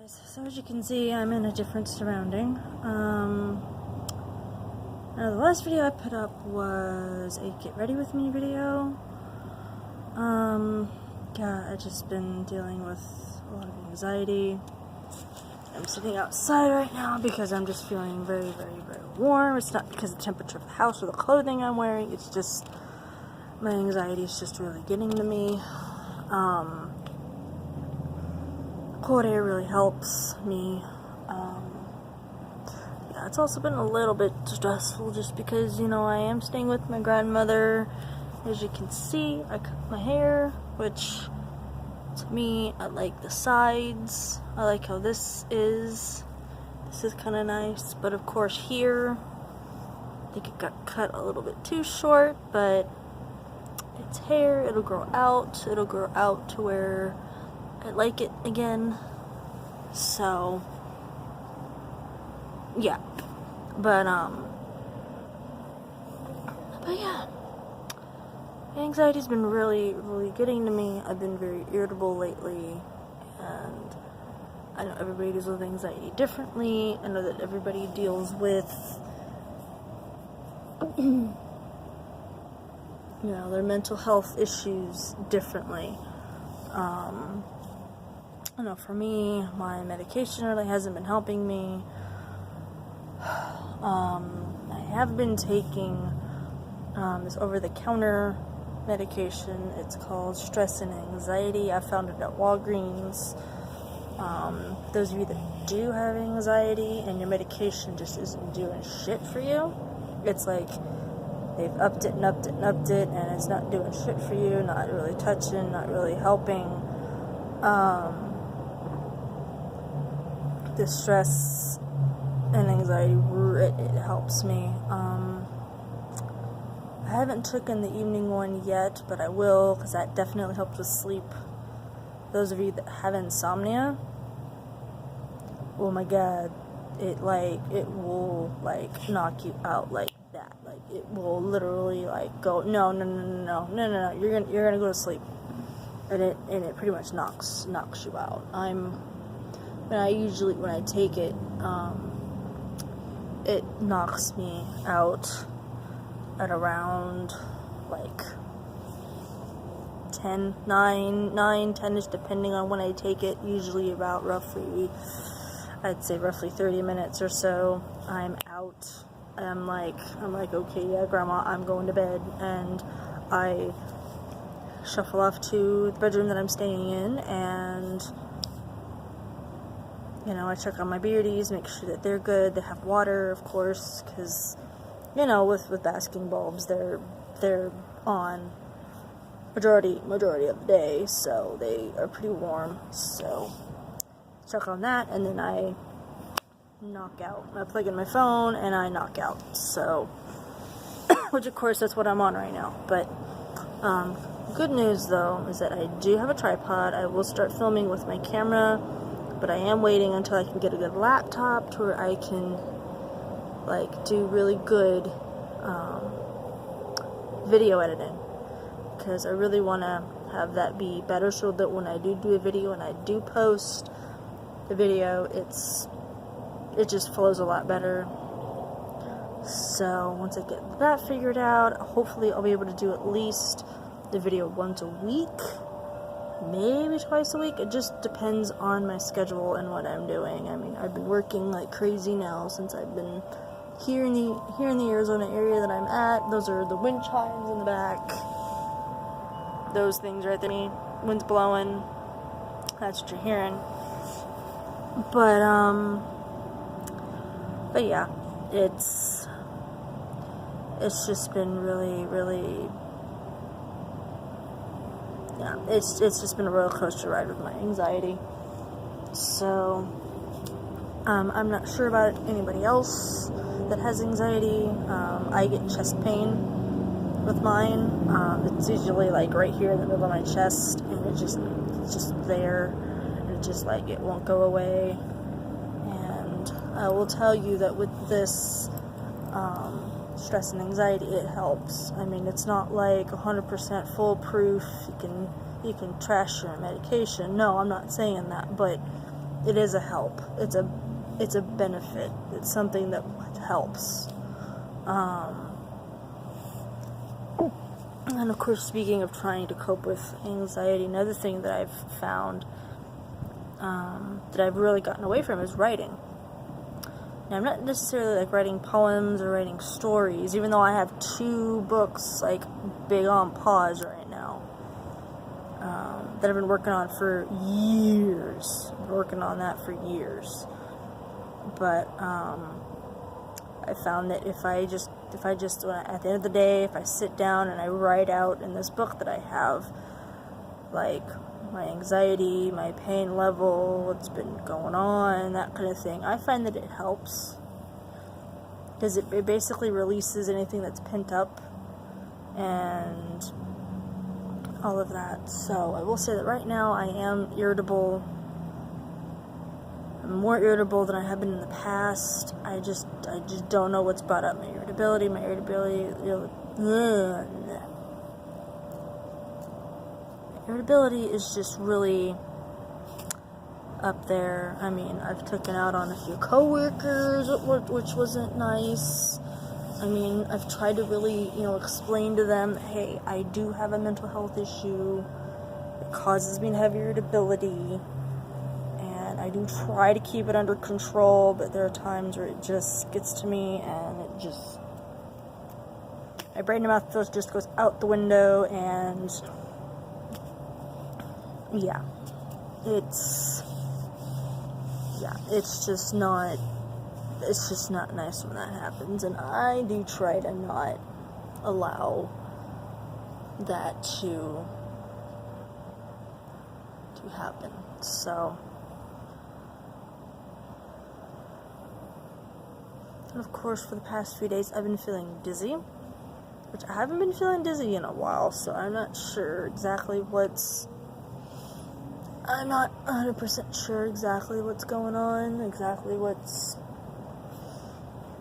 guys, so as you can see, I'm in a different surrounding. Now the last video I put up was a get ready with me video. Yeah, I've just been dealing with a lot of anxiety. I'm sitting outside right now because I'm just feeling very, very, very warm. It's not because of the temperature of the house or the clothing I'm wearing, it's just my anxiety is just really getting to me. Cold air really helps me. Yeah, it's also been a little bit stressful just because, you know, I am staying with my grandmother. As you can see, I cut my hair, which to me, I like the sides. I like how this is. This is kind of nice, but of course here, I think it got cut a little bit too short, but it's hair, it'll grow out to where I like it again. So yeah, but yeah, anxiety's been really getting to me. I've been very irritable lately, and I know everybody deals with anxiety differently. I know that everybody deals with you know, their mental health issues differently. I know for me, my medication really hasn't been helping me. I have been taking this over-the-counter medication. It's called Stress and Anxiety. I found it at Walgreens. Those of you that do have anxiety and your medication just isn't doing shit for you, it's like they've upped it and upped it and upped it, and it's not doing shit for you, not really touching, not really helping. The stress and anxiety, it helps me. I haven't taken the evening one yet, but I will, because that definitely helps with sleep. Those of you that have insomnia, oh my god, it will knock you out like that. Like, it will literally go, no, you're gonna go to sleep, and it pretty much knocks you out. When I take it, it knocks me out at around 10, 10-ish, depending on when I take it. Usually about roughly 30 minutes or so, I'm out. I'm like, okay, yeah, Grandma, I'm going to bed, and I shuffle off to the bedroom that I'm staying in, and you know, I check on my beardies, make sure that they're good. They have water, of course, because, you know, with basking bulbs, they're on majority of the day, so they are pretty warm. So check on that, and then I knock out. I plug in my phone and I knock out. So, which of course that's what I'm on right now. But good news though is that I do have a tripod. I will start filming with my camera, but I am waiting until I can get a good laptop to where I can do really good video editing, because I really want to have that be better, so that when I do a video and I do post the video, it just flows a lot better. So once I get that figured out, hopefully I'll be able to do at least the video once a week, maybe twice a week. It just depends on my schedule and what I'm doing. I mean, I've been working like crazy now since I've been here in the Arizona area that I'm at. Those are the wind chimes in the back. Those things right there. Wind's blowing. That's what you're hearing. But yeah, it's just been really, yeah, it's just been a roller coaster ride with my anxiety. So, I'm not sure about anybody else that has anxiety. I get chest pain with mine. It's usually right here in the middle of my chest, and it's just there, and it just it won't go away. And I will tell you that with this stress and anxiety, it helps. I mean, it's not 100% foolproof. You can trash your medication. No, I'm not saying that, but it is a help. It's a benefit. It's something that helps. And of course, speaking of trying to cope with anxiety, another thing that I've found that I've really gotten away from is writing. Now, I'm not necessarily like writing poems or writing stories, even though I have 2 books like big on pause right now that I've been working on for years. I've been working on that for years. But I found that if I just at the end of the day, if I sit down and I write out in this book that I have, like my anxiety, my pain level, what's been going on, that kind of thing, I find that it helps. Because it basically releases anything that's pent up and all of that. So I will say that right now I am irritable. I'm more irritable than I have been in the past. I just don't know what's brought up my irritability. Irritability is just really up there. I mean, I've taken out on a few coworkers, which wasn't nice. I mean, I've tried to really, explain to them, hey, I do have a mental health issue. It causes me to have irritability. And I do try to keep it under control, but there are times where it just gets to me and it just... my brain and mouth just goes out the window, and... yeah. It's just not nice when that happens, and I do try to not allow that to happen. So, and of course, for the past few days, I've been feeling dizzy, which I haven't been feeling dizzy in a while, so I'm not sure exactly I'm not 100% sure exactly what's going on, exactly what's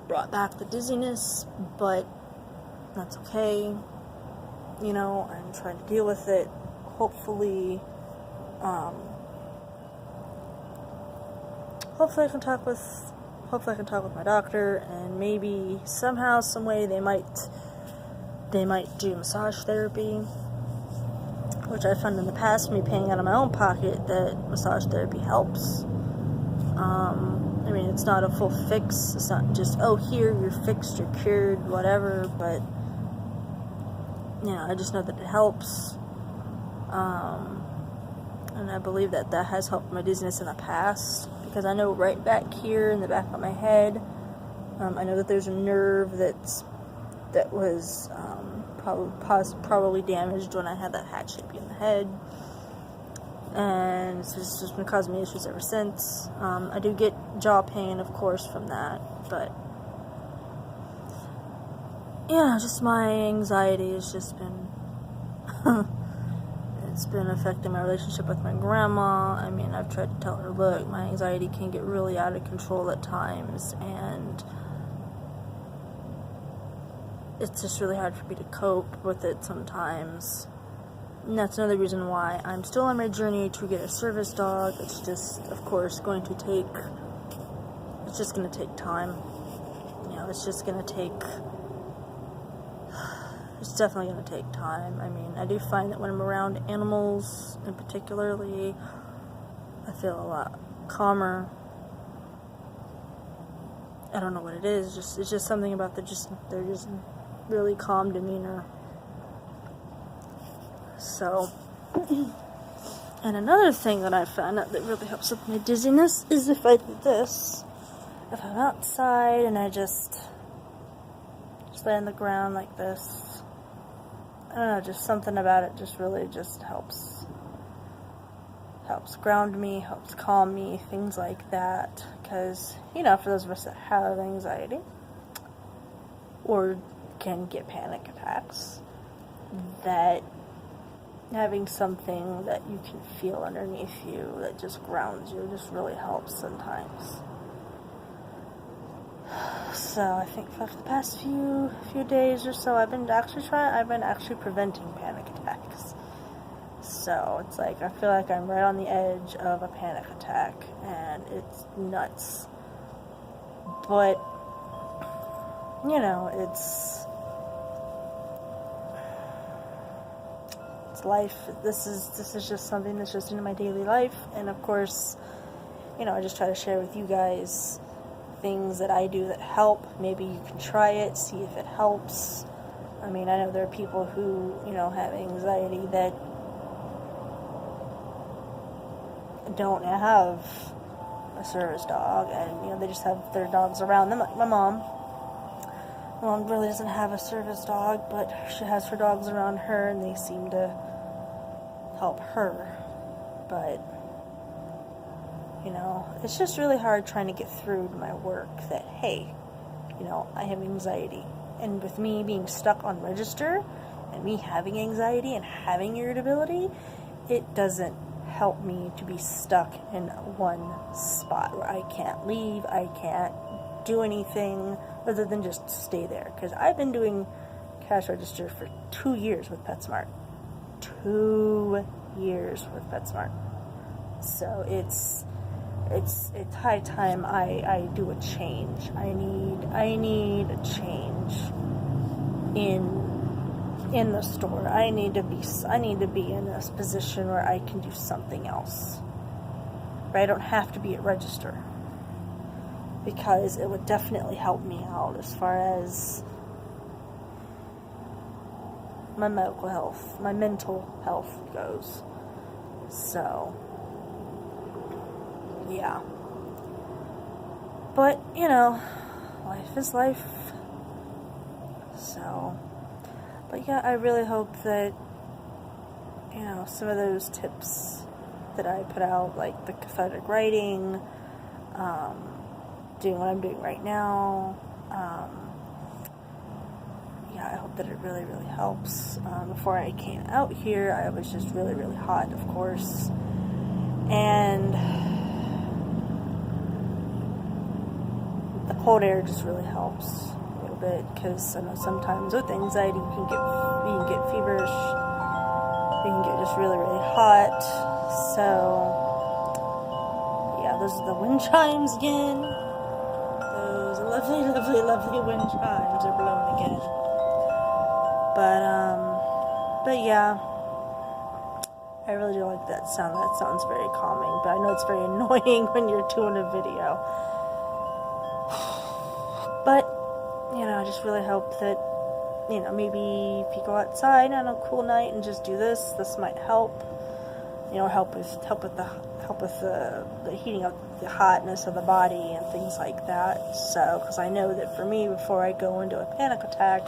brought back the dizziness, but that's okay. I'm trying to deal with it. Hopefully I can talk with my doctor, and maybe somehow, some way they might do massage therapy, which I found in the past, me paying out of my own pocket, that massage therapy helps. I mean, it's not a full fix. It's not just, oh, here, you're fixed, you're cured, whatever, but, I just know that it helps. And I believe that has helped my dizziness in the past, because I know right back here in the back of my head, I know that there's a nerve that was probably damaged when I had that hat shaping in the head, and it's just been causing me issues ever since. I do get jaw pain, of course, from that, but just my anxiety has just been it's been affecting my relationship with my grandma. I mean, I've tried to tell her, look, my anxiety can get really out of control at times, and it's just really hard for me to cope with it sometimes. And that's another reason why I'm still on my journey to get a service dog. It's just, of course, going to take time. It's definitely going to take time. I mean, I do find that when I'm around animals, in particularly, I feel a lot calmer. I don't know what it is. It's just something about they're just really calm demeanor. So, and another thing that I found out that really helps with my dizziness is if I do this. If I'm outside and I just lay on the ground like this, I don't know, just something about it just really just helps ground me, helps calm me, things like that. Because, for those of us that have anxiety or can get panic attacks, that having something that you can feel underneath you that just grounds you just really helps sometimes. So I think for the past few days or so, I've been actually preventing panic attacks. So it's like I feel like I'm right on the edge of a panic attack, and it's nuts. But you know, it's life. This is just something that's just in my daily life, and of course, you know, I just try to share with you guys things that I do that help. Maybe you can try it, see if it helps. I mean, I know there are people who, you know, have anxiety that don't have a service dog, and, you know, they just have their dogs around them. Like my mom really doesn't have a service dog, but she has her dogs around her, and they seem to help her. But, you know, it's just really hard trying to get through to my work that, hey, you know, I have anxiety. And with me being stuck on register, and me having anxiety and having irritability, it doesn't help me to be stuck in one spot where I can't leave, I can't do anything other than just stay there. Because I've been doing cash register for 2 years with PetSmart. 2 years with PetSmart. So it's high time I do a change. I need a change in the store. I need to be in this position where I can do something else. But I don't have to be at register, because it would definitely help me out as far as my medical health, my mental health goes. So, yeah. But, you know, life is life. So, but yeah, I really hope that, you know, some of those tips that I put out, like the cathartic writing, doing what I'm doing right now, yeah, I hope that it really, really helps. Before I came out here, I was just really, really hot, of course, and the cold air just really helps a little bit, because I know sometimes with anxiety you can get feverish, you can get just really, really hot. So yeah, those are the wind chimes again. Those lovely, lovely, lovely wind chimes are blowing again. But yeah, I really do like that sound. That sounds very calming, but I know it's very annoying when you're doing a video. But, you know, I just really hope that, you know, maybe if you go outside on a cool night and just do this might help. You know, help with the heating up the hotness of the body and things like that. So, because I know that for me, before I go into a panic attack,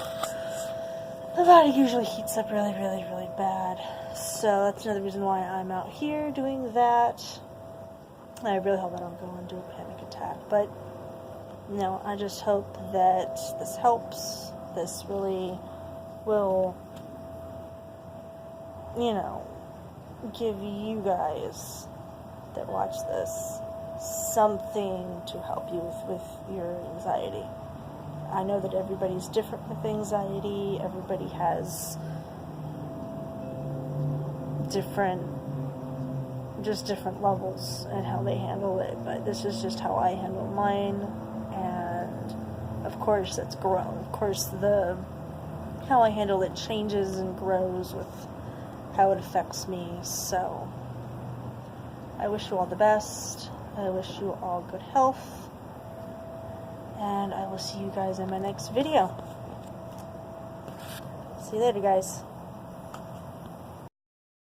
the body usually heats up really, really, really bad. So that's another reason why I'm out here doing that. And I really hope I don't go into a panic attack. But, no, I just hope that this helps. This really will, you know, give you guys that watch this something to help you with your anxiety. I know that everybody's different with anxiety. Everybody has different levels and how they handle it, but this is just how I handle mine. And of course it's grown. Of course how I handle it changes and grows with how it affects me. So I wish you all the best. I wish you all good health. And I will see you guys in my next video. See you later, guys.